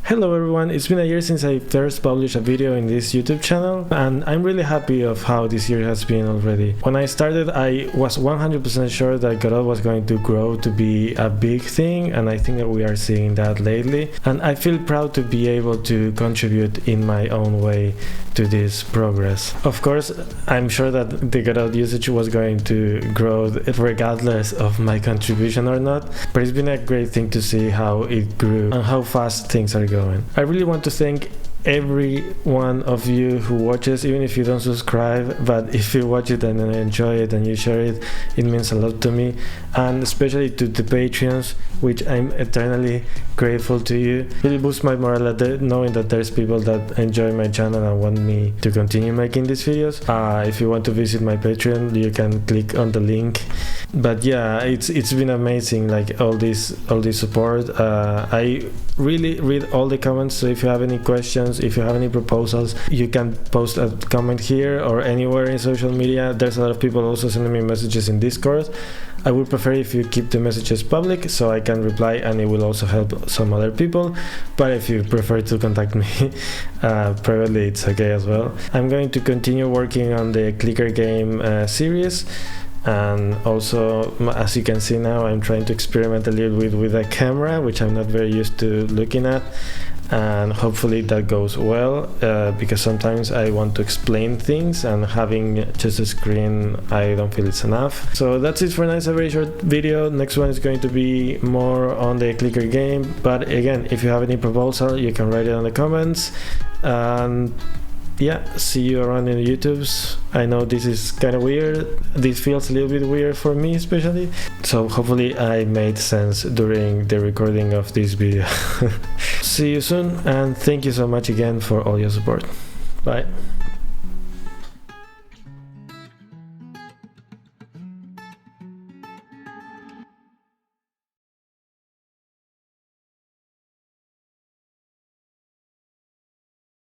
Hello everyone, it's been a year since I first published a video in this YouTube channel, and I'm really happy of how this year has been already. When I started, I was 100% sure that Godot was going to grow to be a big thing, and I think that we are seeing that lately. And I feel proud to be able to contribute in my own way to this progress. Of course, I'm sure that the Godot usage was going to grow regardless of my contribution or not, but it's been a great thing to see how it grew and how fast things are going. I really want to thank every one of you who watches, even if you don't subscribe, but if you watch it and enjoy it and you share it, it means a lot to me, and especially to the Patreons, which I'm eternally grateful to you. It really boosts my morale knowing that there's people that enjoy my channel and want me to continue making these videos. If you want to visit my Patreon, you can click on the link. But yeah, it's been amazing, like all this support. I really read all the comments, so if you have any questions, if you have any proposals, you can post a comment here or anywhere in social media. There's a lot of people also sending me messages in Discord. I would prefer if you keep the messages public so I can reply, and it will also help some other people. But if you prefer to contact me privately, it's okay as well. I'm going to continue working on the clicker game series. And also, as you can see now, I'm trying to experiment a little bit with a camera, which I'm not very used to looking at, and hopefully that goes well, because sometimes I want to explain things, and having just a screen, I don't feel it's enough. So that's it for now. It's a very short video. Next one is going to be more on the clicker game, but again, if you have any proposal, you can write it on the comments. And yeah, see you around in the YouTubes. I know this is kind of weird. This feels a little bit weird for me especially. So hopefully I made sense during the recording of this video. See you soon, and thank you so much again for all your support. Bye.